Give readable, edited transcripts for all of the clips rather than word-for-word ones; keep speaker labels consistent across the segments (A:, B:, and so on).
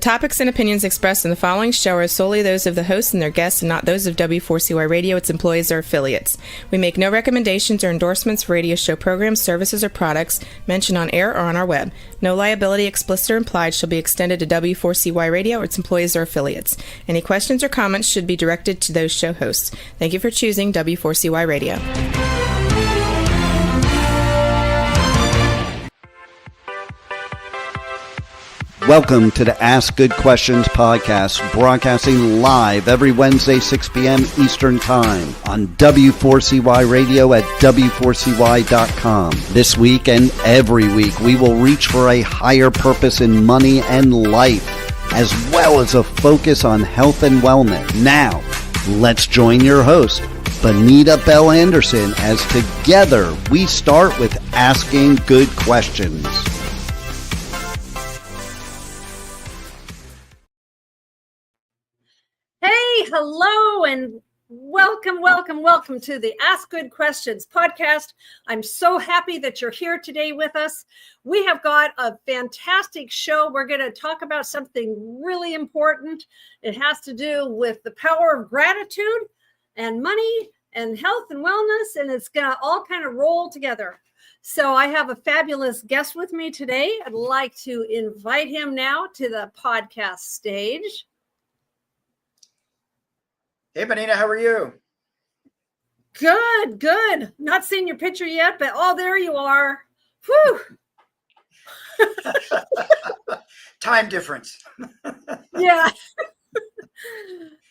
A: topics and opinions expressed in the following show are solely those of the hosts and their guests and not those of W4CY Radio, its employees, or affiliates. We make no recommendations or endorsements for radio show programs, services, or products mentioned on air or on our web. No liability, explicit or implied, shall be extended to W4CY Radio or its employees or affiliates. Any questions or comments should be directed to those show hosts. Thank you for choosing W4CY Radio.
B: Welcome to the Ask Good Questions podcast, broadcasting live every Wednesday, 6 p.m. Eastern Time on W4CY Radio at W4CY.com. This week and every week, we will reach for a higher purpose in money and life, as well as a focus on health and wellness. Now, let's join your host, Bonita Bell Anderson, as together we start with Asking Good Questions.
C: Hello and welcome to the Ask Good Questions podcast. I'm so happy that you're here today with us. We have got a fantastic show. We're going to talk about something really important. It has to do with the power of gratitude and money and health and wellness, and it's going to all kind of roll together. So I have a fabulous guest with me today. I'd like to invite him now to the podcast stage.
D: Hey, Bonita, how are you?
C: Good. Not seen your picture yet, but there you are. Whew.
D: Time difference.
C: Yeah.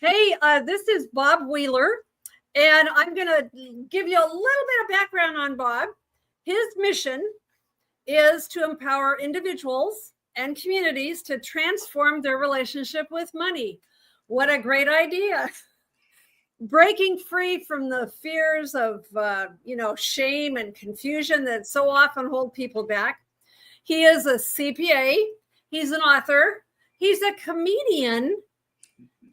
C: Hey, this is Bob Wheeler, and I'm going to give you a little bit of background on Bob. His mission is to empower individuals and communities to transform their relationship with money. What a great idea. Breaking free from the fears of, shame and confusion that so often hold people back. He is a CPA. He's an author. He's a comedian.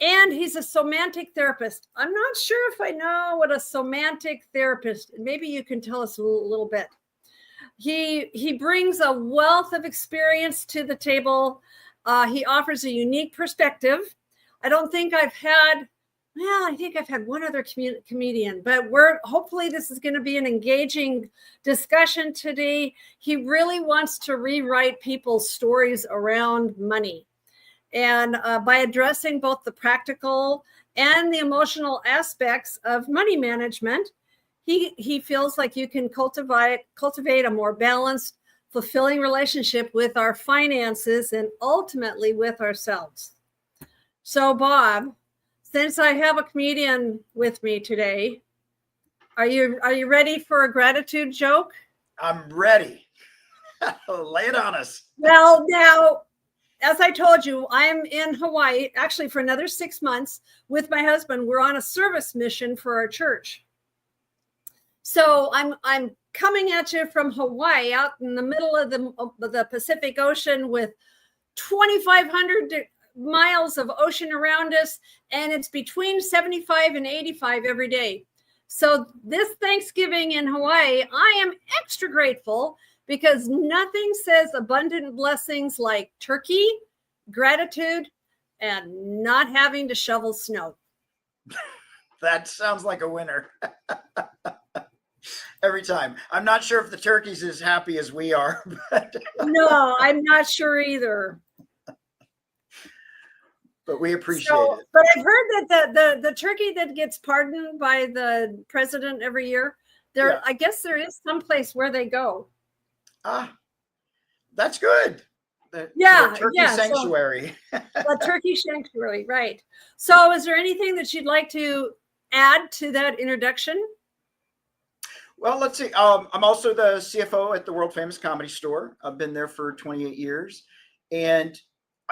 C: And he's a somatic therapist. I'm not sure if I know what a somatic therapist, maybe you can tell us a little bit. He brings a wealth of experience to the table. He offers a unique perspective. I think I've had one other comedian, but hopefully this is going to be an engaging discussion today. He really wants to rewrite people's stories around money. And by addressing both the practical and the emotional aspects of money management, he feels like you can cultivate a more balanced, fulfilling relationship with our finances and ultimately with ourselves. So, Bob, since I have a comedian with me today, are you ready for a gratitude joke?
D: I'm ready. Lay it on us.
C: Well, now, as I told you, I'm in Hawaii, actually for another 6 months with my husband. We're on a service mission for our church. So I'm coming at you from Hawaii, out in the middle of the Pacific Ocean with 2,500 miles of ocean around us, and it's between 75 and 85 every day. So this Thanksgiving in Hawaii, I am extra grateful because nothing says abundant blessings like turkey, gratitude, and not having to shovel snow.
D: That sounds like a winner. Every time. I'm not sure if the turkey's as happy as we are. But
C: no, I'm not sure either.
D: But we appreciate it.
C: But I've heard that the turkey that gets pardoned by the president every year, I guess there is some place where they go.
D: That's good. The turkey sanctuary.
C: The turkey sanctuary, right. So is there anything that you'd like to add to that introduction?
D: Well, let's see. I'm also the CFO at the world famous Comedy Store. I've been there for 28 years. And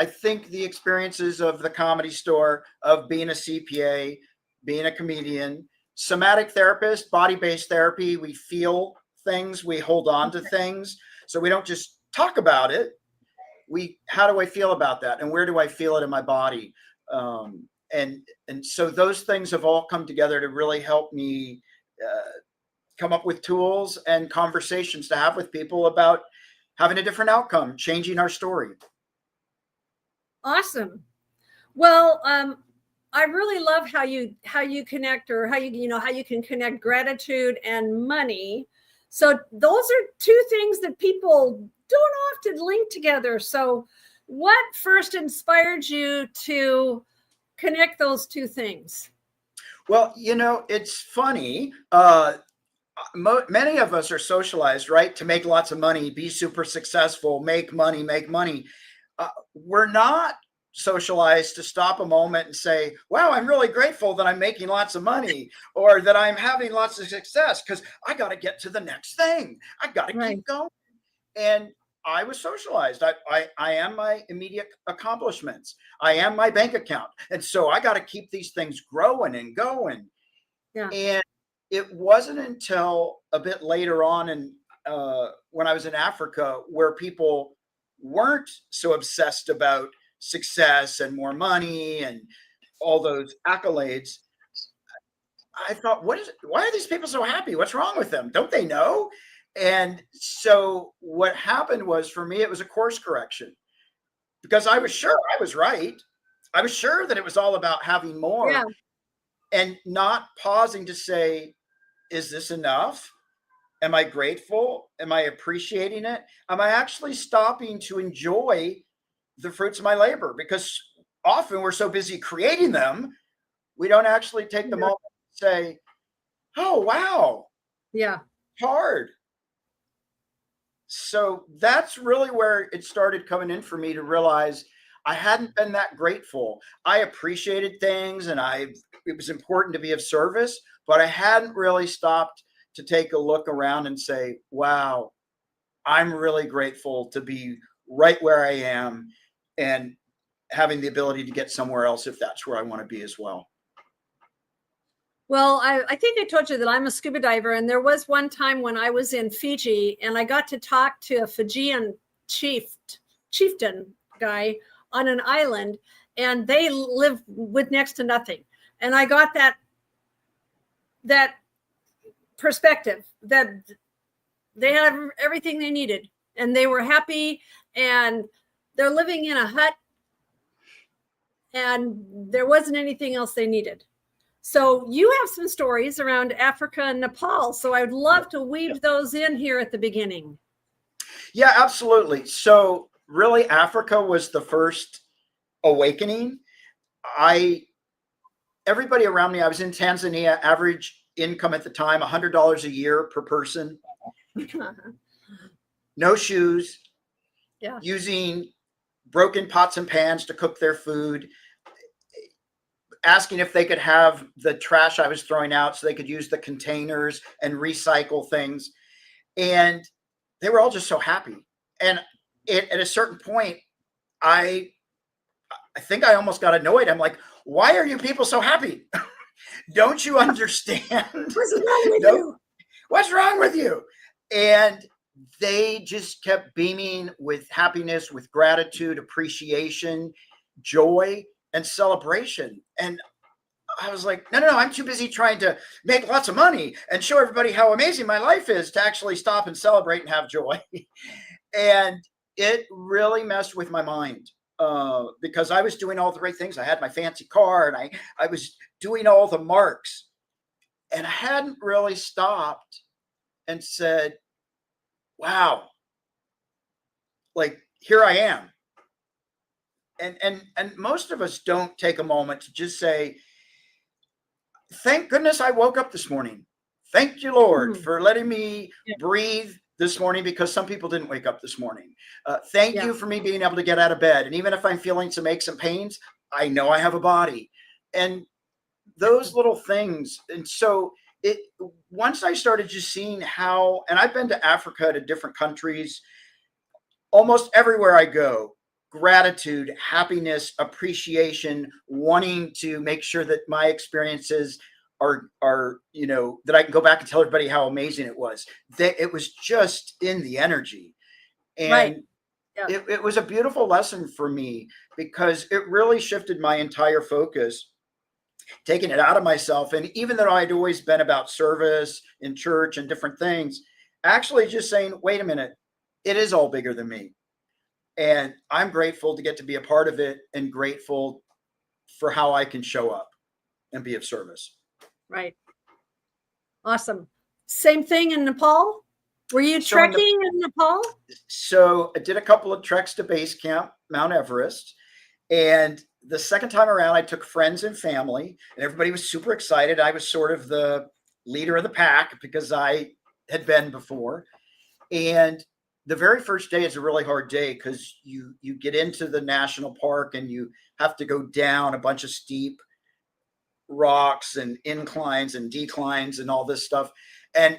D: I think the experiences of the Comedy Store, of being a CPA, being a comedian, somatic therapist, body-based therapy, we feel things, we hold on to things. So we don't just talk about it. How do I feel about that? And where do I feel it in my body? And so those things have all come together to really help me come up with tools and conversations to have with people about having a different outcome, changing our story.
C: Awesome. Well, I really love how you connect, or how you can connect gratitude and money. So those are two things that people don't often link together. So what first inspired you to connect those two things?
D: Well, it's funny. Many of us are socialized, right, to make lots of money, be super successful, make money, make money. We're not socialized to stop a moment and say, wow, I'm really grateful that I'm making lots of money, or that I'm having lots of success, because I got to get to the next thing. I got to keep going. And I was socialized. I am my immediate accomplishments. I am my bank account. And so I got to keep these things growing and going.
C: Yeah.
D: And it wasn't until a bit later on, and when I was in Africa, where people weren't so obsessed about success and more money and all those accolades, I thought, why are these people so happy? What's wrong with them? Don't they know? And so what happened was, for me, it was a course correction, because I was sure I was right. I was sure that it was all about having more,
C: Yeah.
D: and not pausing to say, is this enough? Am I grateful? Am I appreciating it? Am I actually stopping to enjoy the fruits of my labor? Because often we're so busy creating them, we don't actually take the moment to say, oh, wow,
C: Yeah.
D: hard. So that's really where it started coming in for me, to realize I hadn't been that grateful. I appreciated things, and it was important to be of service, but I hadn't really stopped to take a look around and say, wow, I'm really grateful to be right where I am, and having the ability to get somewhere else if that's where I want to be as well.
C: Well, I think I told you that I'm a scuba diver, and there was one time when I was in Fiji, and I got to talk to a Fijian chieftain guy on an island, and they live with next to nothing. And I got that perspective that they had everything they needed, and they were happy, and they're living in a hut, and there wasn't anything else they needed. So you have some stories around Africa and Nepal. So I would love to weave those in here at the beginning.
D: Yeah, absolutely. So really, Africa was the first awakening. Everybody around me, I was in Tanzania, average income at the time, $100 a year per person, no shoes, using broken pots and pans to cook their food, asking if they could have the trash I was throwing out so they could use the containers and recycle things. And they were all just so happy. And at a certain point, I think I almost got annoyed. I'm like, why are you people so happy? Don't you understand?
C: What's wrong with you?
D: What's wrong with you? And they just kept beaming with happiness, with gratitude, appreciation, joy, and celebration. And I was like, no, I'm too busy trying to make lots of money and show everybody how amazing my life is to actually stop and celebrate and have joy. And it really messed with my mind, because I was doing all the right things. I had my fancy car, and I was doing all the marks, and I hadn't really stopped and said, wow, like, here I am. And most of us don't take a moment to just say, thank goodness I woke up this morning. Thank you, Lord, for letting me breathe this morning, because some people didn't wake up this morning. Thank you for me being able to get out of bed. And even if I'm feeling some aches and pains, I know I have a body. And those little things. And so once I started just seeing how, and I've been to Africa, to different countries, almost everywhere I go, gratitude, happiness, appreciation, wanting to make sure that my experiences are that I can go back and tell everybody how amazing it was. That it was just in the energy. And it was a beautiful lesson for me, because it really shifted my entire focus, taking it out of myself. And even though I'd always been about service in church and different things, actually just saying, wait a minute, it is all bigger than me. And I'm grateful to get to be a part of it and grateful for how I can show up and be of service.
C: Right. Awesome. Same thing in Nepal. Were you trekking in Nepal?
D: So I did a couple of treks to base camp, Mount Everest. And the second time around, I took friends and family, and everybody was super excited. I was sort of the leader of the pack because I had been before. And the very first day is a really hard day because you get into the national park and you have to go down a bunch of steep rocks and inclines and declines and all this stuff. And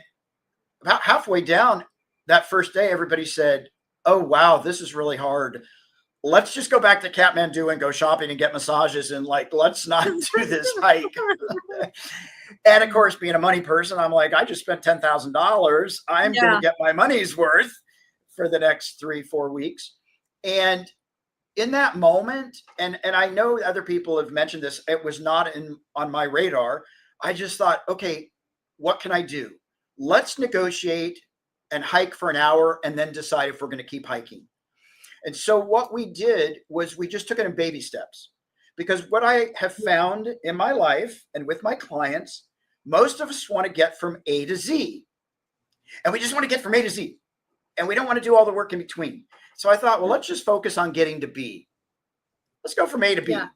D: about halfway down that first day, everybody said, "Oh, wow, this is really hard. Let's just go back to Kathmandu and go shopping and get massages and like, let's not do this hike." And of course, being a money person, I'm like, I just spent $10,000. I'm going to get my money's worth for the next 3-4 weeks. And in that moment, and I know other people have mentioned this, it was not on my radar. I just thought, okay, what can I do? Let's negotiate and hike for an hour and then decide if we're going to keep hiking. And so what we did was we just took it in baby steps, because what I have found in my life and with my clients, most of us want to get from A to Z, and we just want to get from A to Z, and we don't want to do all the work in between. So I thought, well, let's just focus on getting to B. Let's go from A to B. Yeah.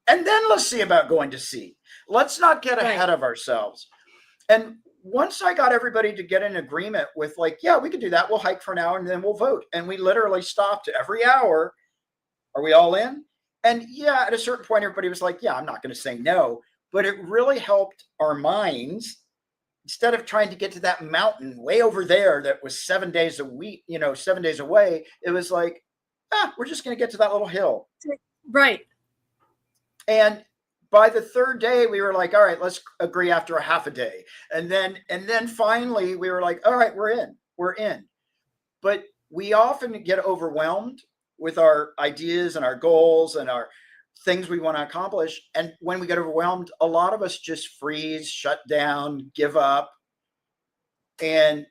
D: And then let's see about going to C. Let's not get ahead of ourselves. And once I got everybody to get in agreement with like, yeah, we can do that. We'll hike for an hour and then we'll vote. And we literally stopped every hour. Are we all in? And yeah, at a certain point, everybody was like, yeah, I'm not going to say no. But it really helped our minds. Instead of trying to get to that mountain way over there that was 7 days a week, 7 days away, it was like, we're just going to get to that little hill.
C: Right.
D: And by the third day, we were like, all right, let's agree after a half a day. And then finally we were like, all right, we're in. But we often get overwhelmed with our ideas and our goals and our things we want to accomplish. And when we get overwhelmed, a lot of us just freeze, shut down, give up. And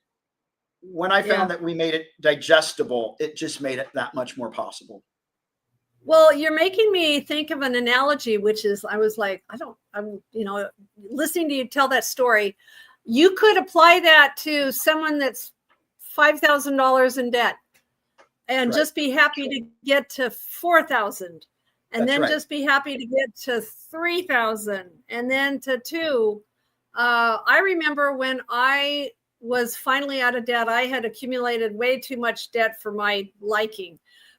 D: when I found that we made it digestible, it just made it that much more possible.
C: Well, you're making me think of an analogy, which is, I was like, I'm listening to you tell that story. You could apply that to someone that's $5,000 in debt and just be happy to get to 4,000, and then just be happy to get to 3,000 and then to 2. I remember when I was finally out of debt, I had accumulated way too much debt for my liking,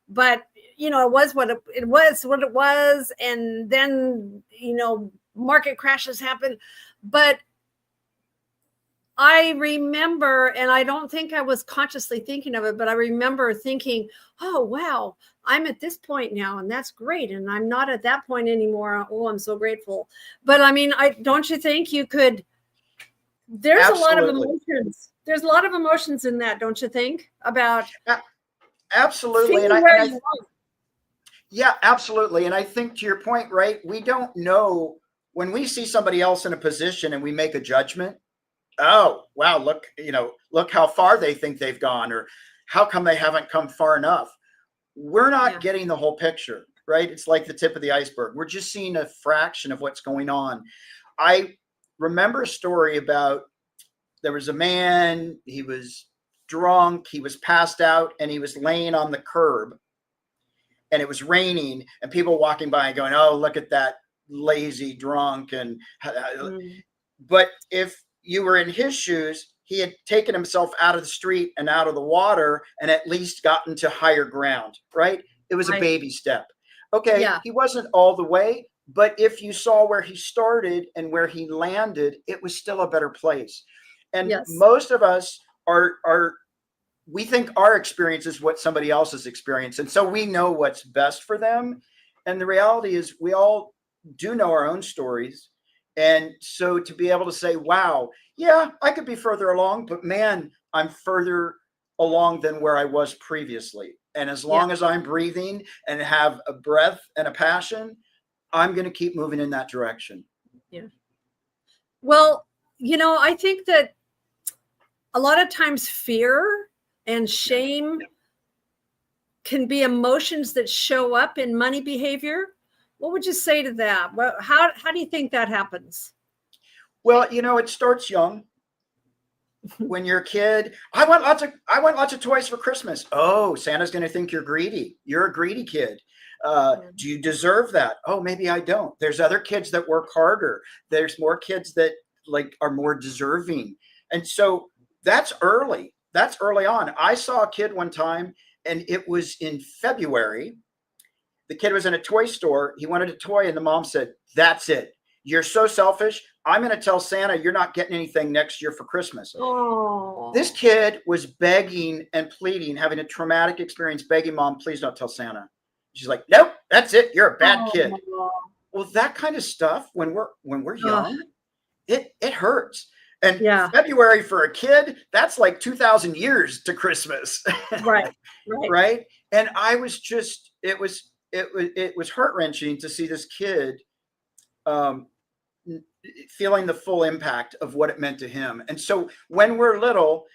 C: but it was what it was. And then, market crashes happen. But I remember, and I don't think I was consciously thinking of it, but I remember thinking, oh, wow, I'm at this point now, and that's great. And I'm not at that point anymore. Oh, I'm so grateful. But I mean, don't you think you could, there's Absolutely. A lot of emotions. There's a lot of emotions in that, don't you think? About
D: Absolutely. Yeah, absolutely. And I think to your point, right, we don't know when we see somebody else in a position and we make a judgment. Oh, wow, look how far they think they've gone, or how come they haven't come far enough. We're not getting the whole picture, right? It's like the tip of the iceberg. We're just seeing a fraction of what's going on. I remember a story about, there was a man, he was drunk, he was passed out, and he was laying on the curb. And it was raining, and people walking by and going, oh, look at that lazy drunk. And but if you were in his shoes, he had taken himself out of the street and out of the water and at least gotten to higher ground, right? It was a baby step. Okay, he wasn't all the way, but if you saw where he started and where he landed, it was still a better place. And most of us we think our experience is what somebody else's experience. And so we know what's best for them. And the reality is we all do know our own stories. And so to be able to say, wow, yeah, I could be further along, but man, I'm further along than where I was previously. And as long as I'm breathing and have a breath and a passion, I'm going to keep moving in that direction.
C: Yeah. Well, I think that a lot of times fear and shame can be emotions that show up in money behavior. What would you say to that? How do you think that happens?
D: Well, it starts young. When you're a kid, I want lots of toys for Christmas. Oh, Santa's going to think you're greedy. You're a greedy kid. Do you deserve that? Oh, maybe I don't. There's other kids that work harder. There's more kids that are more deserving. And so that's early. That's early on. I saw a kid one time, and it was in February. The kid was in a toy store. He wanted a toy, and the mom said, "That's it. You're so selfish. I'm going to tell Santa you're not getting anything next year for Christmas."
C: Oh.
D: This kid was begging and pleading, having a traumatic experience, begging mom, "Please don't tell Santa." She's like, "Nope, that's it. You're a bad kid." Well, that kind of stuff when we're young, it hurts. And February for a kid, that's like 2,000 years to Christmas.
C: Right.
D: Right. And I was just, it was heart-wrenching to see this kid feeling the full impact of what it meant to him. And so when we're little,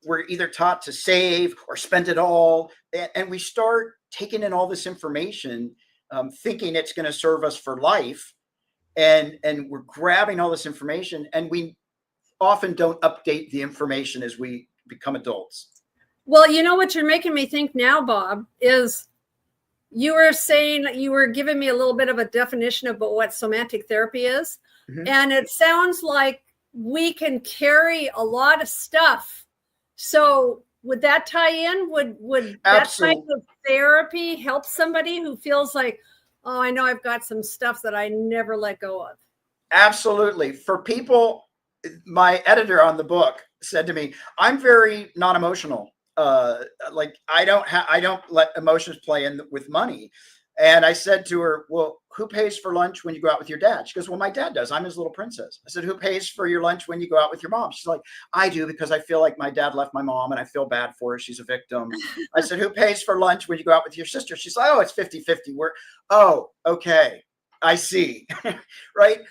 D: we're either taught to save or spend it all. And we start taking in all this information, thinking it's going to serve us for life. And we're grabbing all this information, and we often don't update the information as we become adults.
C: Well, what you're making me think now, Bob, is you were giving me a little bit of a definition of what somatic therapy is. Mm-hmm. And it sounds like we can carry a lot of stuff. So would that tie in? Would that type of therapy help somebody who feels like, oh, I know I've got some stuff that I never let go of?
D: Absolutely. For people, my editor on the book said to me, "I'm very non-emotional. I don't let emotions play in with money." And I said to her, "Well, who pays for lunch when you go out with your dad?" She goes, "Well, my dad does. I'm his little princess." I said, "Who pays for your lunch when you go out with your mom?" She's like, "I do, because I feel like my dad left my mom and I feel bad for her. She's a victim." I said, "Who pays for lunch when you go out with your sister?" She's like, "Oh, it's 50-50. Oh, okay. I see." Right?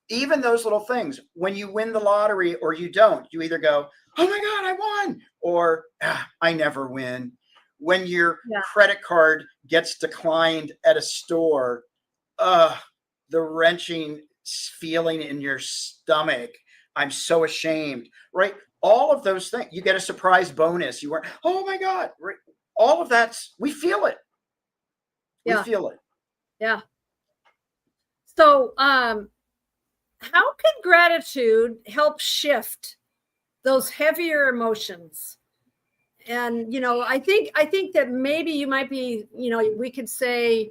D: Even those little things, when you win the lottery or you don't, you either go, "Oh my God, I won," or "I never win." When your credit card gets declined at a store, the wrenching feeling in your stomach, "I'm so ashamed," right? All of those things. You get a surprise bonus. You weren't, "Oh my God," right? All of that's, we feel it. We feel it.
C: Yeah. So, how can gratitude help shift those heavier emotions? And, I think that maybe you might be, we could say,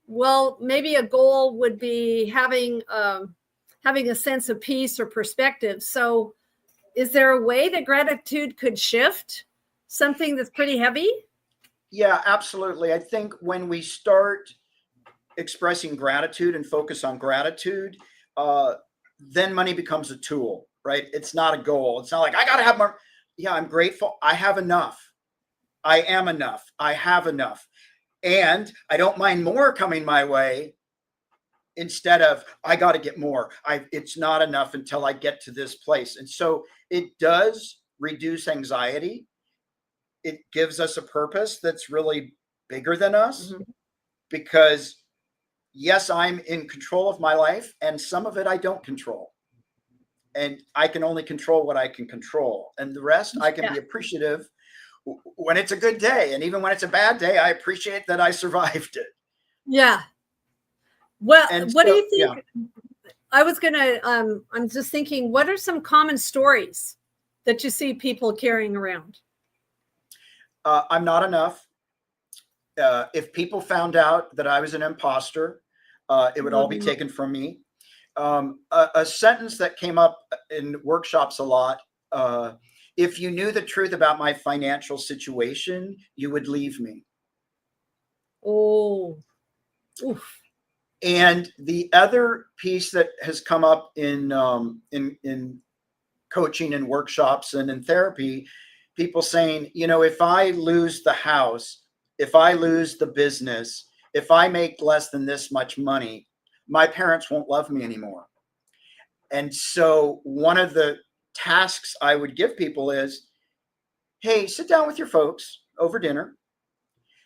C: well, maybe a goal would be having a sense of peace or perspective. So is there a way that gratitude could shift something that's pretty heavy?
D: Yeah, absolutely. I think when we start expressing gratitude and focus on gratitude, then money becomes a tool, right? It's not a goal. It's not like, I got to have more. Yeah, I'm grateful. I have enough. I am enough. I have enough. And I don't mind more coming my way, instead of, I got to get more. It's not enough until I get to this place. And so it does reduce anxiety. It gives us a purpose that's really bigger than us, because yes, I'm in control of my life, and some of it I don't control. And I can only control what I can control. And the rest, I can be appreciative when it's a good day. And even when it's a bad day, I appreciate that I survived it.
C: Yeah. Well, what do you think? Yeah. I'm just thinking, what are some common stories that you see people carrying around?
D: I'm not enough. If people found out that I was an imposter, it would all be taken from me. A sentence that came up in workshops a lot: if you knew the truth about my financial situation, you would leave me.
C: Oh, oof.
D: And the other piece that has come up in coaching and workshops and in therapy, people saying, if I lose the house, if I lose the business, if I make less than this much money, my parents won't love me anymore. And so one of the tasks I would give people is, hey, sit down with your folks, over dinner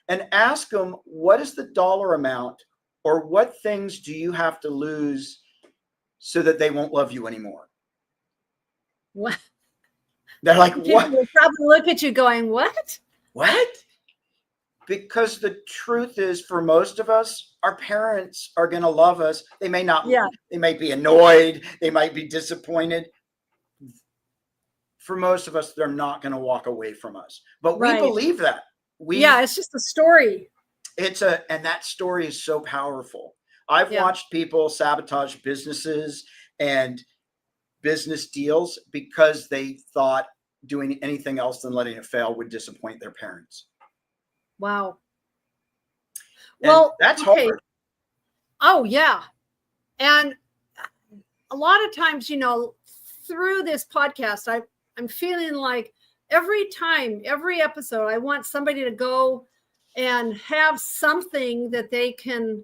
D: and ask them, what is the dollar amount or what things do you have to lose so that they won't love you anymore?
C: What?
D: They're like,
C: People
D: what?
C: will probably look at you going, what?
D: What? Because the truth is, for most of us, our parents are going to love us. They may not, they might be annoyed, they might be disappointed. For most of us, they're not going to walk away from us. But we believe that.
C: It's just a story.
D: And that story is so powerful. I've watched people sabotage businesses and business deals because they thought doing anything else than letting it fail would disappoint their parents.
C: Wow.
D: Well, that's hard.
C: Oh, yeah. And a lot of times, through this podcast, I'm feeling like every time, every episode, I want somebody to go and have something that they can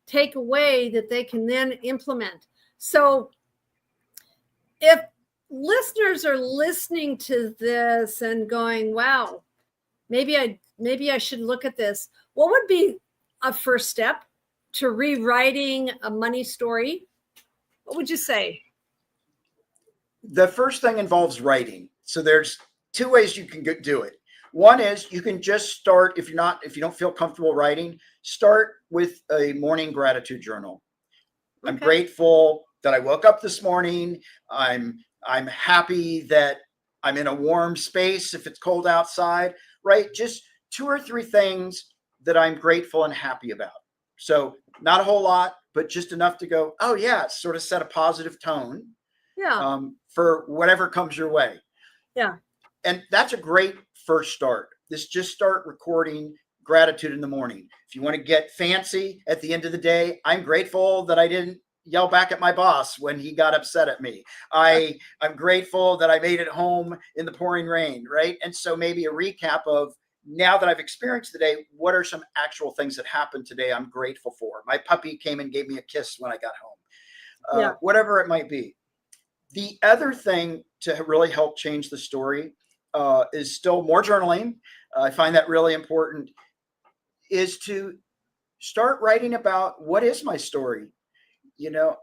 C: take away that they can then implement. So if listeners are listening to this and going, wow, maybe I should look at this, what would be a first step to rewriting a money story? What would you say?
D: The first thing involves writing. So there's two ways you can do it. One is you can just start, if you don't feel comfortable writing, start with a morning gratitude journal. Okay. I'm grateful that I woke up this morning. I'm happy that I'm in a warm space if it's cold outside, right? Just 2 or 3 things that I'm grateful and happy about. So not a whole lot, but just enough to go, oh yeah, sort of set a positive tone. Yeah. For whatever comes your way.
C: Yeah.
D: And that's a great first start. Just start recording gratitude in the morning. If you want to get fancy at the end of the day, I'm grateful that I didn't yell back at my boss when he got upset at me. I'm grateful that I made it home in the pouring rain, right? And so maybe a recap of, now that I've experienced the day, what are some actual things that happened today I'm grateful for? My puppy came and gave me a kiss when I got home. Whatever it might be. The other thing to really help change the story is still more journaling. I find that really important, is to start writing about, what is my story?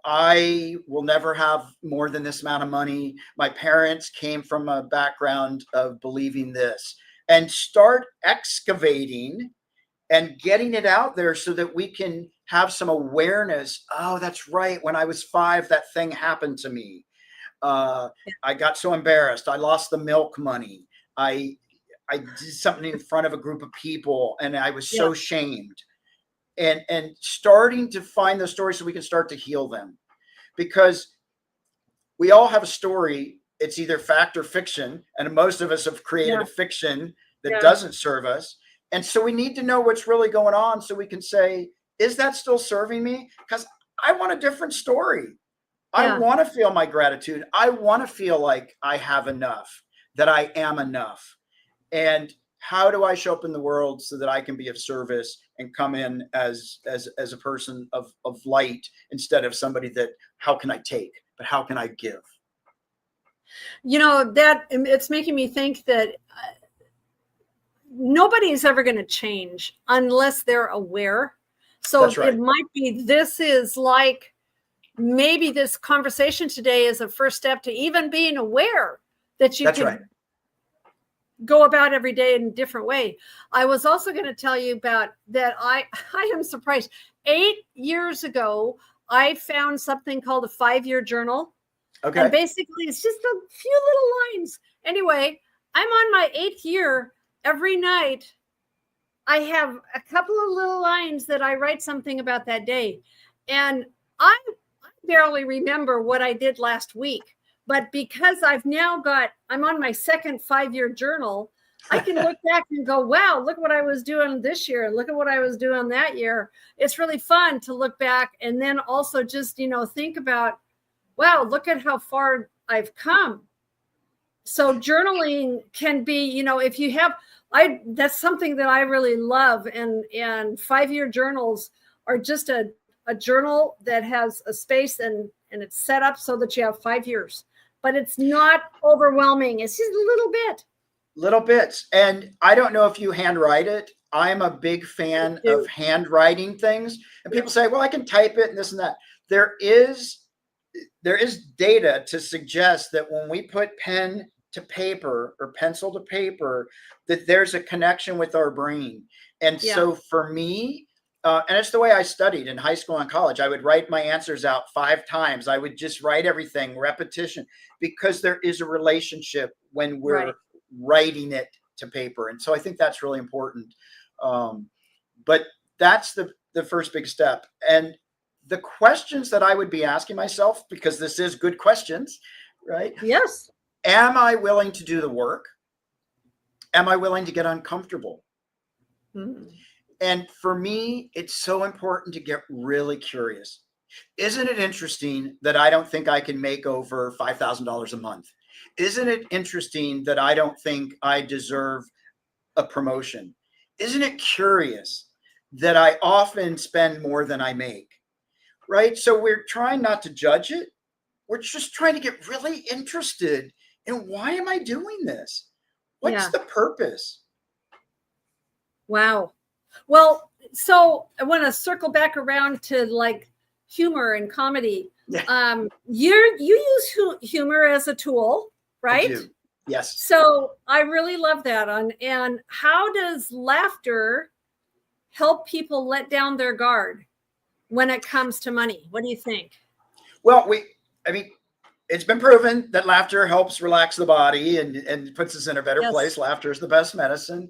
D: I will never have more than this amount of money. My parents came from a background of believing this, and start excavating and getting it out there so that we can have some awareness. Oh, that's right. When I was 5, that thing happened to me. I got so embarrassed. I lost the milk money. I did something in front of a group of people and I was so shamed. And starting to find those stories so we can start to heal them, because we all have a story. It's either fact or fiction, and most of us have created a fiction that doesn't serve us. And so we need to know what's really going on so we can say, is that still serving me? Because I want a different story. I want to feel my gratitude. I want to feel like I have enough, that I am enough. And how do I show up in the world so that I can be of service and come in as a person of light, instead of somebody that, how can I take, but how can I give?
C: That it's making me think that nobody's ever going to change unless they're aware. So it might be, this is like, maybe this conversation today is a first step to even being aware that you can go about every day in a different way. I was also going to tell you about that. I am surprised. 8 years ago, I found something called a 5-year journal. Okay. And basically it's just a few little lines. Anyway, I'm on my 8th year. Every night I have a couple of little lines that I write something about that day. And I barely remember what I did last week, but because I'm on my second 5-year journal, I can look back and go, wow, look what I was doing this year. Look at what I was doing that year. It's really fun to look back and then also just, think about, wow, look at how far I've come. So journaling can be, if you have, that's something that I really love. And 5-year journals are just a journal that has a space and it's set up so that you have 5 years, but it's not overwhelming. It's just a little bit.
D: Little bits. And I don't know if you handwrite it. I'm a big fan of handwriting things. And people say, well, I can type it and this and that. There is data to suggest that when we put pen to paper or pencil to paper, that there's a connection with our brain. And so for me, and it's the way I studied in high school and college, I would write my answers out 5 times. I would just write everything, repetition, because there is a relationship when we're writing it to paper. And so I think that's really important. But that's the first big step. And the questions that I would be asking myself, because this is good questions, right?
C: Yes.
D: Am I willing to do the work? Am I willing to get uncomfortable?
C: Mm.
D: And for me, it's so important to get really curious. Isn't it interesting that I don't think I can make over $5,000 a month? Isn't it interesting that I don't think I deserve a promotion? Isn't it curious that I often spend more than I make? Right? So we're trying not to judge it. We're just trying to get really interested in, why am I doing this? What's the purpose?
C: Wow. Well, so I want to circle back around to like humor and comedy.
D: Yeah.
C: You use humor as a tool, right?
D: I do. Yes.
C: So I really love that. And how does laughter help people let down their guard when it comes to money? What do you think?
D: Well, it's been proven that laughter helps relax the body and puts us in a better place. Laughter is the best medicine.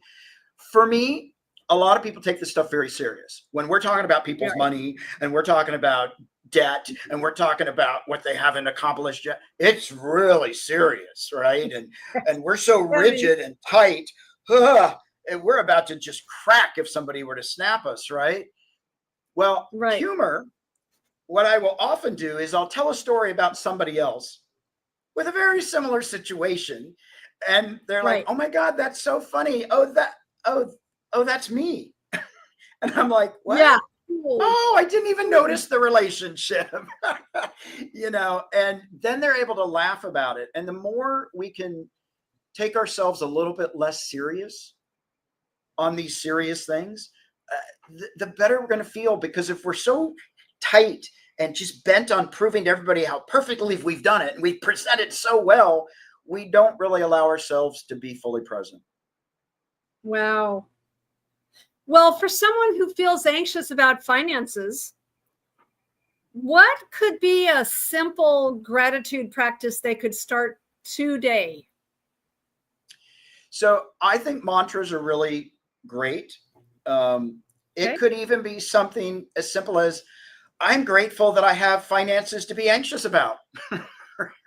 D: For me, a lot of people take this stuff very serious. When we're talking about people's money and we're talking about debt and we're talking about what they haven't accomplished yet, it's really serious, right? And we're so rigid and tight, and we're about to just crack if somebody were to snap us, right? Well, humor, what I will often do is I'll tell a story about somebody else with a very similar situation. And they're like, oh my God, that's so funny. Oh, that's me. And I'm like, what?
C: Yeah.
D: Oh, I didn't even notice the relationship. And then they're able to laugh about it. And the more we can take ourselves a little bit less serious on these serious things, the better we're going to feel. Because if we're so tight and just bent on proving to everybody how perfectly we've done it and we've presented so well, we don't really allow ourselves to be fully present.
C: Wow. Well, for someone who feels anxious about finances, what could be a simple gratitude practice they could start today?
D: So I think mantras are really great. It could even be something as simple as, I'm grateful that I have finances to be anxious about.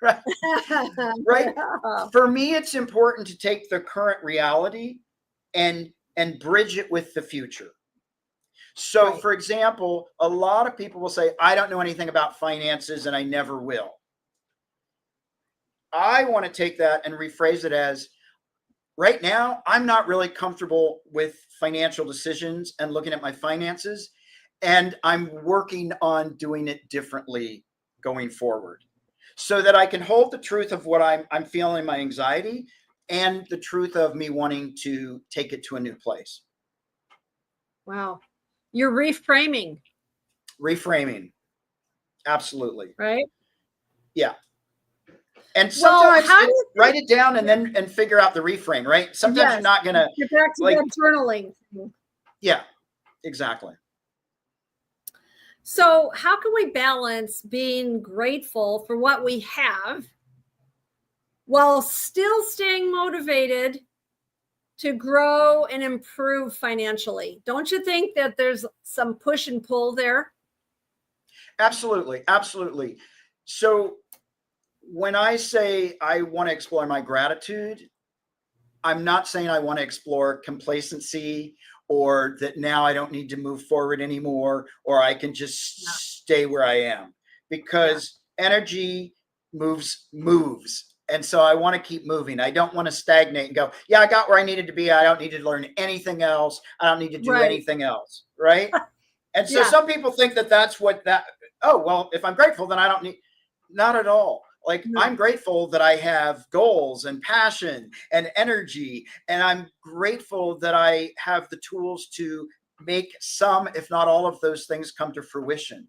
D: Right? For me, it's important to take the current reality and bridge it with the future. So, for example, a lot of people will say, I don't know anything about finances and I never will. I want to take that and rephrase it as, right now, I'm not really comfortable with financial decisions and looking at my finances, and I'm working on doing it differently going forward, so that I can hold the truth of what I'm feeling, my anxiety, and the truth of me wanting to take it to a new place.
C: Wow. You're reframing.
D: Reframing. Absolutely.
C: Right?
D: Yeah. And sometimes write it down and
C: then
D: figure out the reframe, right? Sometimes you're not going to
C: get back to that journaling.
D: Yeah, exactly.
C: So how can we balance being grateful for what we have while still staying motivated to grow and improve financially? Don't you think that there's some push and pull there?
D: Absolutely. Absolutely. So when I say I want to explore my gratitude, I'm not saying I want to explore complacency or that now I don't need to move forward anymore, or I can just stay where I am, because energy moves. And so I want to keep moving. I don't want to stagnate and go, yeah, I got where I needed to be. I don't need to learn anything else. I don't need to do anything else. Right. And so some people think that that's what oh, well, if I'm grateful, then I don't need, not at all. Like,
C: No.
D: I'm grateful that I have goals and passion and energy, and I'm grateful that I have the tools to make some, if not all of those things come to fruition.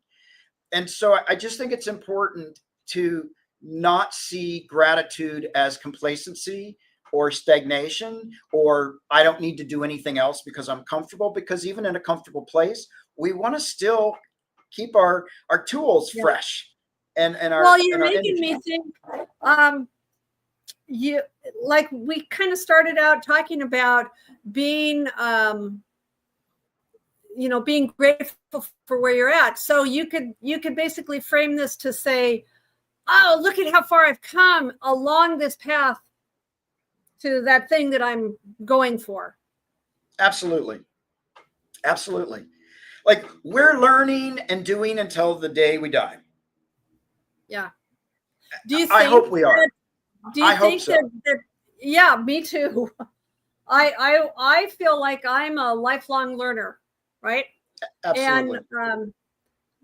D: And so I just think it's important to not see gratitude as complacency or stagnation, or I don't need to do anything else because I'm comfortable, because even in a comfortable place, we want to still keep our tools
C: Yeah.
D: fresh and our,
C: Well, you're
D: and our
C: making
D: energy.
C: me think, you like we kind of started out talking about being being grateful for where you're at. So you could basically frame this to say, oh, look at how far I've come along this path to that thing that I'm going for.
D: Absolutely. Absolutely. Like, we're learning and doing until the day we die.
C: Yeah. Do you
D: I
C: think
D: hope we are.
C: do you
D: I hope
C: think
D: so.
C: that yeah, me too. I feel like I'm a lifelong learner, right?
D: Absolutely.
C: And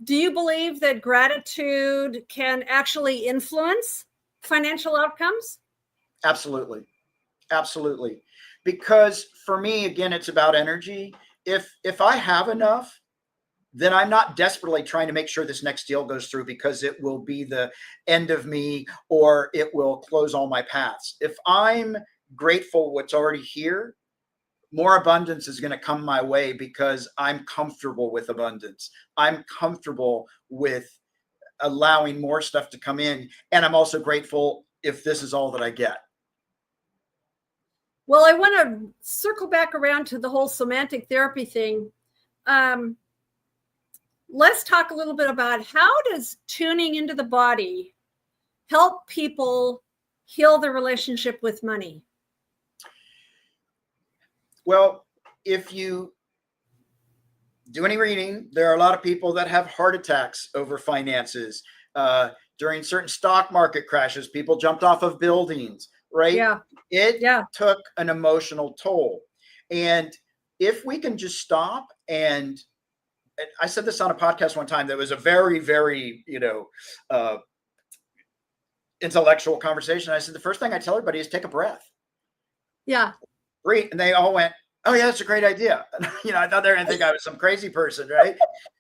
C: do you believe that gratitude can actually influence financial outcomes?
D: Absolutely. Absolutely. Because for me, again, it's about energy. If I have enough, then I'm not desperately trying to make sure this next deal goes through because it will be the end of me or it will close all my paths. If I'm grateful what's already here, more abundance is going to come my way because I'm comfortable with abundance. I'm comfortable with allowing more stuff to come in. And I'm also grateful if this is all that I get.
C: Well, I want to circle back around to the whole somatic therapy thing. Let's talk a little bit about how does tuning into the body help people heal their relationship with money?
D: Well, if you do any reading, there are a lot of people that have heart attacks over finances. During certain stock market crashes, people jumped off of buildings, right?
C: Yeah.
D: It
C: Yeah.
D: took an emotional toll. And if we can just stop, and I said this on a podcast one time that was a very, very, intellectual conversation. I said, the first thing I tell everybody is take a breath.
C: Yeah.
D: Breathe. And they all went, oh yeah, that's a great idea. I thought they were going to think I was some crazy person, right?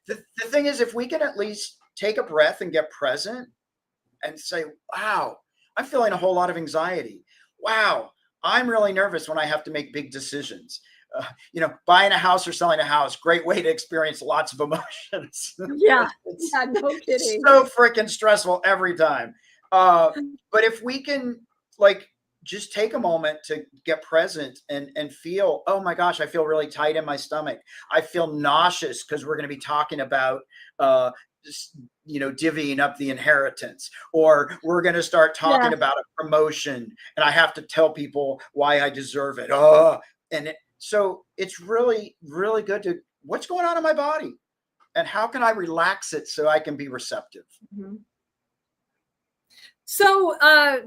D: The thing is, if we can at least take a breath and get present and say, wow, I'm feeling a whole lot of anxiety. Wow, I'm really nervous when I have to make big decisions. Buying a house or selling a house, great way to experience lots of emotions.
C: Yeah. Yeah, no kidding.
D: So freaking stressful every time. But if we can, just take a moment to get present and feel, oh my gosh, I feel really tight in my stomach. I feel nauseous because we're going to be talking about, divvying up the inheritance, or we're going to start talking about a promotion and I have to tell people why I deserve it. So it's really, really good to, what's going on in my body and how can I relax it so I can be receptive?
C: Mm-hmm. So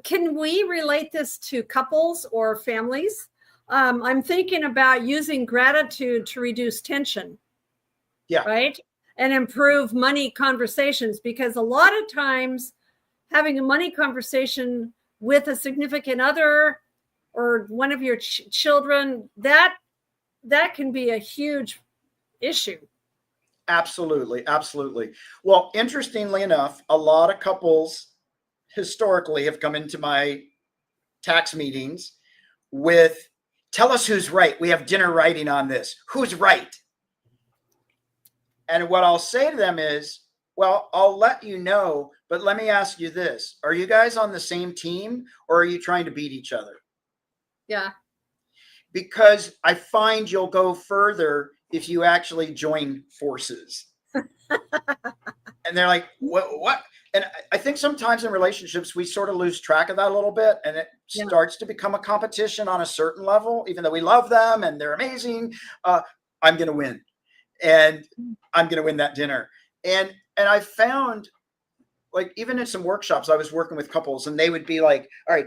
C: can we relate this to couples or families? I'm thinking about using gratitude to reduce tension.
D: Yeah.
C: Right. And improve money conversations, because a lot of times having a money conversation with a significant other or one of your children, that can be a huge issue.
D: Absolutely. Absolutely. Well, interestingly enough, a lot of couples historically have come into my tax meetings with, tell us who's right. We have dinner writing on this. Who's right? And what I'll say to them is, well, I'll let you know, but let me ask you this. Are you guys on the same team or are you trying to beat each other?
C: Yeah.
D: Because I find you'll go further if you actually join forces. And they're like, what? And I think sometimes in relationships, we sort of lose track of that a little bit. And it starts to become a competition on a certain level, even though we love them and they're amazing. I'm going to win. And I'm going to win that dinner. And I found, like, even in some workshops, I was working with couples and they would be like, all right,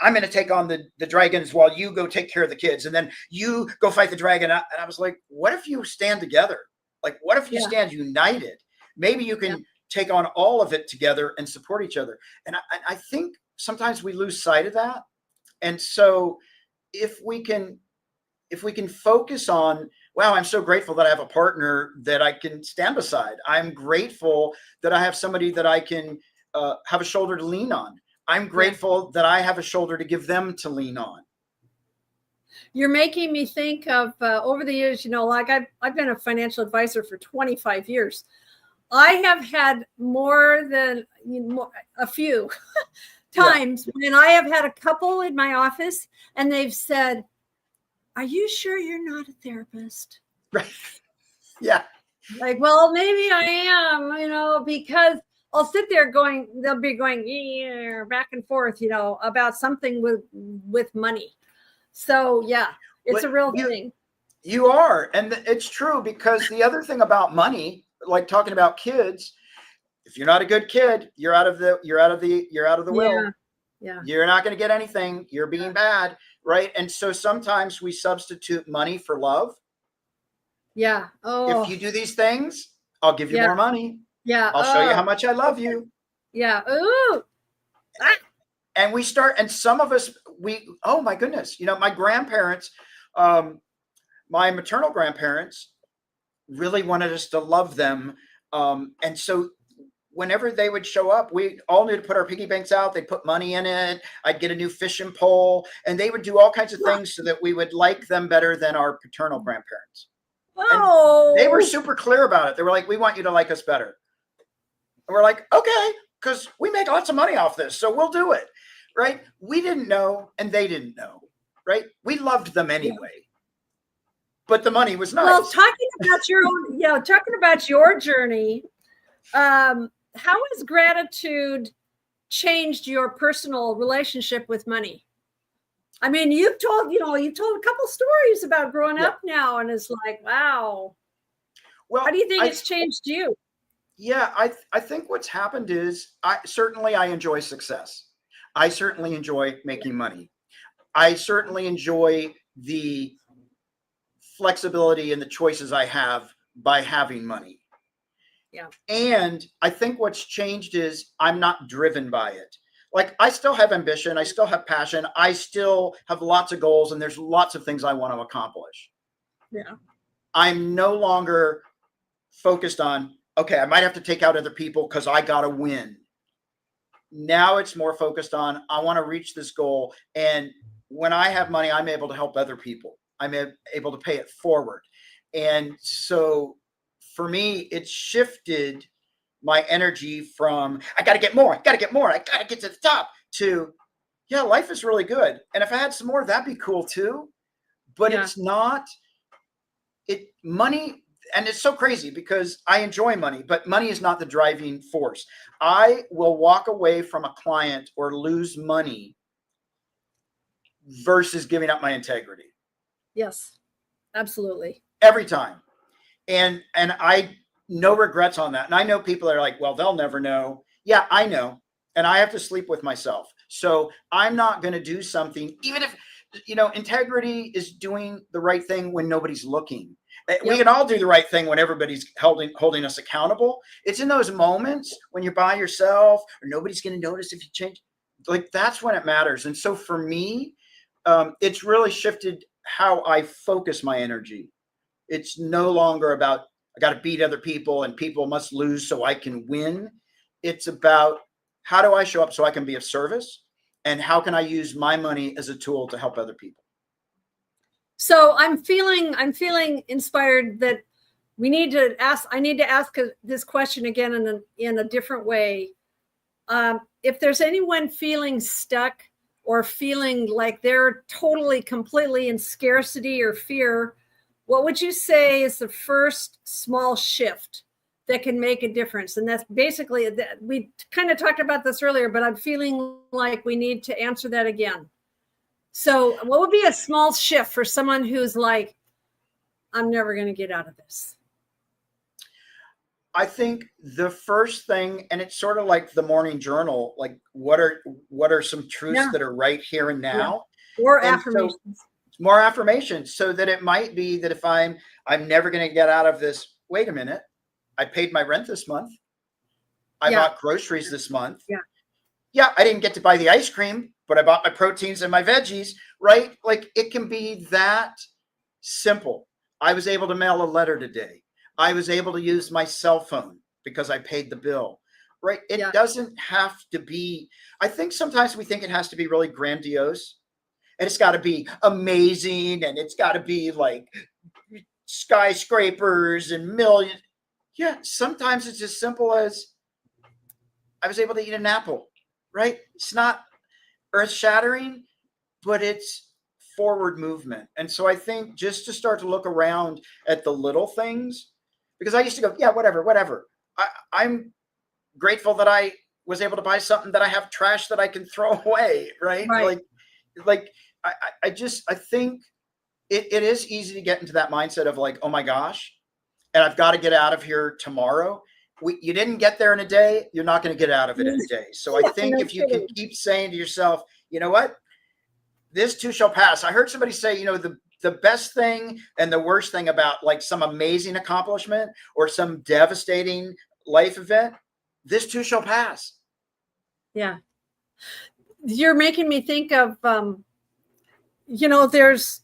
D: I'm going to take on the dragons while you go take care of the kids. And then you go fight the dragon. And I was like, what if you stand together? Like, what if you stand united? Maybe you can take on all of it together and support each other. And I think sometimes we lose sight of that. And so if we can focus on, wow, I'm so grateful that I have a partner that I can stand beside. I'm grateful that I have somebody that I can have a shoulder to lean on. I'm grateful that I have a shoulder to give them to lean on.
C: You're making me think of over the years, like I've been a financial advisor for 25 years. I have had more than a few times when I have had a couple in my office and they've said, "Are you sure you're not a therapist?"
D: Right. Yeah.
C: Like, well, maybe I am, because I'll sit there they'll be going back and forth, about something with money. So yeah, it's a real thing.
D: You are. And it's true, because the other thing about money, like talking about kids, if you're not a good kid, you're out of the will.
C: Yeah.
D: You're not going to get anything. You're being bad. Right. And so sometimes we substitute money for love.
C: Yeah. Oh,
D: if you do these things, I'll give you more money.
C: Yeah.
D: I'll show you how much I love you.
C: Yeah. Ooh.
D: And we start, and some of us, oh my goodness, my grandparents, my maternal grandparents really wanted us to love them. And so whenever they would show up, we all knew to put our piggy banks out. They'd put money in it. I'd get a new fishing pole, and they would do all kinds of things so that we would like them better than our paternal grandparents.
C: Oh,
D: and they were super clear about it. They were like, "We want you to like us better." And we're like, "Okay, because we make lots of money off this, so we'll do it." Right? We didn't know, and they didn't know. Right? We loved them anyway. But the money was nice.
C: Well, talking about your journey, how has gratitude changed your personal relationship with money? I mean, you've told a couple stories about growing up now, and it's like, wow. Well, how do you think it's changed you?
D: Yeah, I think what's happened is I enjoy success. I certainly enjoy making money. I certainly enjoy the flexibility and the choices I have by having money.
C: Yeah.
D: And I think what's changed is I'm not driven by it. Like, I still have ambition. I still have passion. I still have lots of goals, and there's lots of things I want to accomplish.
C: Yeah.
D: I'm no longer focused on, okay, I might have to take out other people because I got to win. Now it's more focused on, I want to reach this goal. And when I have money, I'm able to help other people. I'm able to pay it forward. And so for me, it shifted my energy from, I got to get more, I got to get to the top, to, yeah, life is really good. And if I had some more, that'd be cool too. But it's not, money, and it's so crazy because I enjoy money, but money is not the driving force. I will walk away from a client or lose money versus giving up my integrity.
C: Yes, absolutely.
D: Every time. And I, no regrets on that. And I know people are like, well, they'll never know. Yeah, I know. And I have to sleep with myself. So I'm not going to do something, even if, integrity is doing the right thing when nobody's looking. Yep. We can all do the right thing when everybody's holding us accountable. It's in those moments when you're by yourself or nobody's going to notice if you change. Like, that's when it matters. And so for me, it's really shifted how I focus my energy. It's no longer about, I got to beat other people and people must lose so I can win. It's about, how do I show up so I can be of service? And how can I use my money as a tool to help other people?
C: So I'm feeling inspired that I need to ask this question again in a different way. If there's anyone feeling stuck or feeling like they're totally, completely in scarcity or fear, what would you say is the first small shift that can make a difference? And that's basically, we kind of talked about this earlier, but I'm feeling like we need to answer that again. So what would be a small shift for someone who's like, I'm never going to get out of this?
D: I think the first thing, and it's sort of like the morning journal, like what are some truths that are right here and now?
C: Yeah. Or affirmations.
D: So, more affirmations, so that it might be that if I'm never going to get out of this, wait a minute, I paid my rent this month. I
C: Yeah.
D: bought groceries this month.
C: Yeah.
D: Yeah, I didn't get to buy the ice cream, but I bought my proteins and my veggies, right? Like it can be that simple. I was able to mail a letter today. I was able to use my cell phone because I paid the bill, right? It
C: Yeah.
D: doesn't have to be, I think sometimes we think it has to be really grandiose and it's got to be amazing and it's got to be like skyscrapers and millions. Yeah, sometimes it's as simple as I was able to eat an apple, right? It's not earth shattering, but it's forward movement. And so I think just to start to look around at the little things, because I used to go, yeah, whatever. I'm grateful that I was able to buy something that I have trash that I can throw away, right?
C: Right.
D: Like I think it is easy to get into that mindset of like, oh my gosh, and I've got to get out of here tomorrow. You didn't get there in a day, you're not going to get out of it in a day. So I think
C: No
D: if you can
C: kidding.
D: keep saying to yourself, you know what, this too shall pass. I heard somebody say, the best thing and the worst thing about like some amazing accomplishment or some devastating life event, this too shall pass.
C: Yeah. You're making me think of, there's,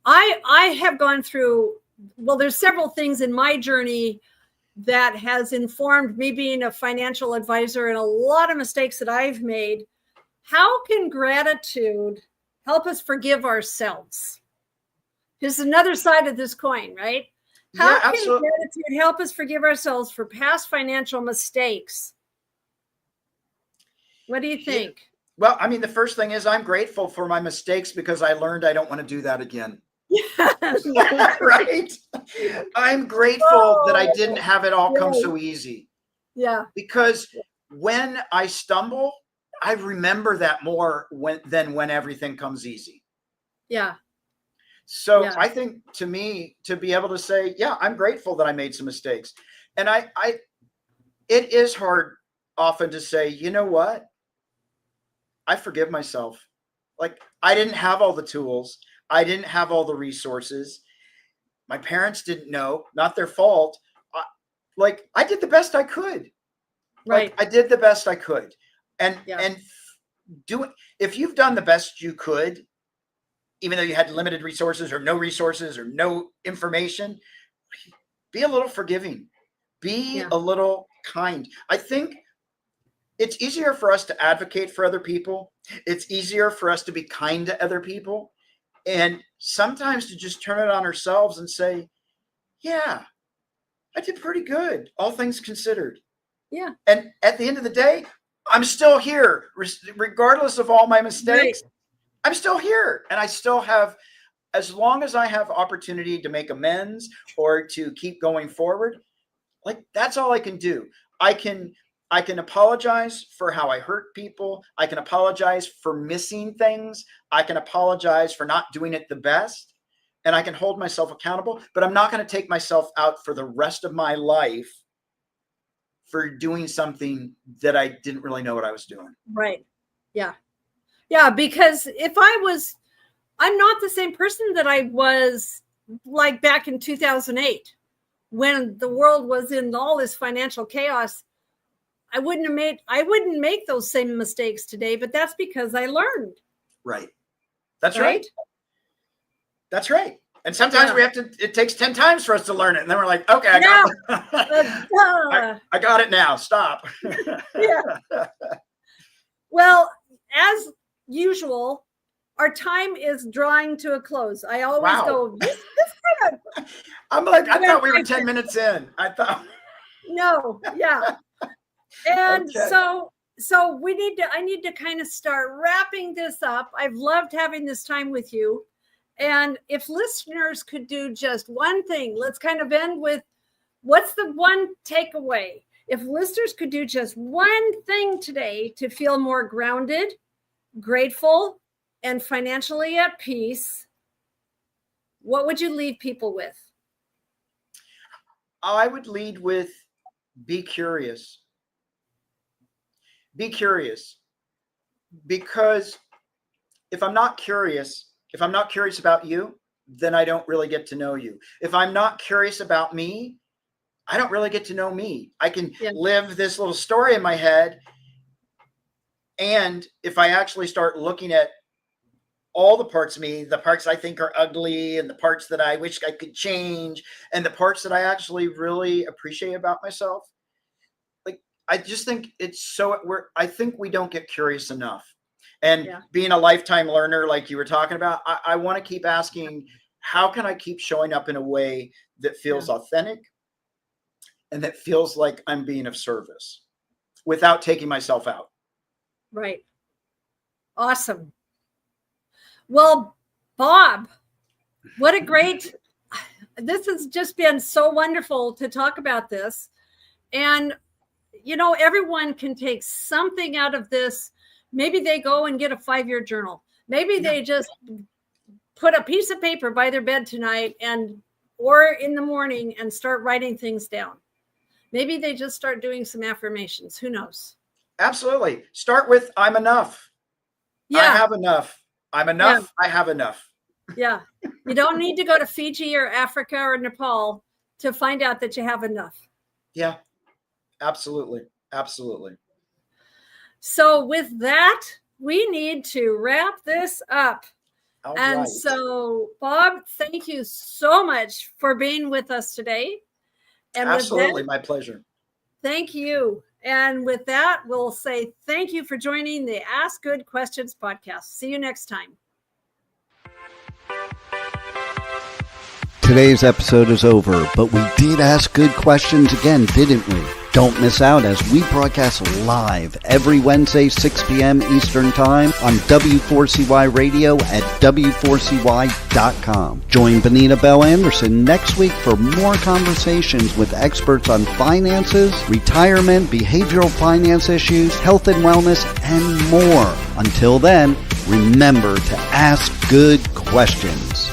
C: I have gone through, well, there's several things in my journey that has informed me being a financial advisor and a lot of mistakes that I've made. How can gratitude help us forgive ourselves? There's another side of this coin, right? How
D: Yeah,
C: can
D: absolutely.
C: gratitude help us forgive ourselves for past financial mistakes? What do you think?
D: Well, I mean, the first thing is I'm grateful for my mistakes because I learned I don't want to do that again. Right? I'm grateful that I didn't have it all come so easy.
C: Yeah.
D: Because when I stumble, I remember that more than when everything comes easy.
C: Yeah.
D: So
C: Yeah.
D: I think to me, to be able to say, yeah, I'm grateful that I made some mistakes. And it is hard often to say, you know what? I forgive myself. Like I didn't have all the tools. I didn't have all the resources. My parents didn't know, not their fault. I did the best I could.
C: Right.
D: Like I did the best I could. And
C: Yeah.
D: and do it. If you've done the best you could, even though you had limited resources or no information, be a little forgiving. Be
C: Yeah.
D: a little kind. I think it's easier for us to advocate for other people. It's easier for us to be kind to other people. And sometimes to just turn it on ourselves and say, yeah, I did pretty good, all things considered.
C: Yeah.
D: And at the end of the day, I'm still here, regardless of all my mistakes.
C: Right.
D: I'm still here. And I still have, as long as I have opportunity to make amends or to keep going forward, like that's all I can do. I can apologize for how I hurt people. I can apologize for missing things. I can apologize for not doing it the best. And I can hold myself accountable, but I'm not going to take myself out for the rest of my life for doing something that I didn't really know what I was doing.
C: Right. Yeah. Yeah. Because I'm not the same person that I was like back in 2008 when the world was in all this financial chaos. I wouldn't make those same mistakes today, but that's because I learned.
D: Right. That's right. That's right. And sometimes it takes 10 times for us to learn it. And then we're like, okay, I got it now. Stop.
C: Yeah. Well, as usual, our time is drawing to a close. I always go, this kind of.
D: I'm like, I thought we were 10 minutes in. I thought.
C: No. Yeah. And
D: okay.
C: so I need to kind of start wrapping this up. I've loved having this time with you. And if listeners could do just one thing, let's kind of end with what's the one takeaway? If listeners could do just one thing today to feel more grounded, grateful, and financially at peace, what would you leave people with?
D: I would lead with be curious. Be curious. Because if I'm not curious about you, then I don't really get to know you. If I'm not curious about me, I don't really get to know me. I can
C: Yeah.
D: live this little story in my head. And if I actually start looking at all the parts of me, the parts I think are ugly and the parts that I wish I could change and the parts that I actually really appreciate about myself, like, I just think I think we don't get curious enough. And being a lifetime learner, like you were talking about, I want to keep asking, how can I keep showing up in a way that feels authentic and that feels like I'm being of service without taking myself out?
C: Right. Awesome. Well, Bob, what a great, this has just been so wonderful to talk about this. And, everyone can take something out of this. Maybe they go and get a 5-year journal. Maybe they just put a piece of paper by their bed tonight or in the morning and start writing things down. Maybe they just start doing some affirmations. Who knows?
D: Absolutely. Start with, I'm enough.
C: Yeah.
D: I have enough. I'm enough. Yeah. I have enough.
C: Yeah. You don't need to go to Fiji or Africa or Nepal to find out that you have enough.
D: Yeah. Absolutely. Absolutely.
C: So with that, we need to wrap this up.
D: All
C: and
D: right.
C: So, Bob, thank you so much for being with us today. And
D: absolutely.
C: That,
D: my pleasure.
C: Thank you. And with that, we'll say thank you for joining the Ask Good Questions podcast. See you next time.
B: Today's episode is over, but we did ask good questions again, didn't we? Don't miss out as we broadcast live every Wednesday, 6 p.m. Eastern Time on W4CY Radio at W4CY.com. Join Benita Bell Anderson next week for more conversations with experts on finances, retirement, behavioral finance issues, health and wellness, and more. Until then, remember to ask good questions.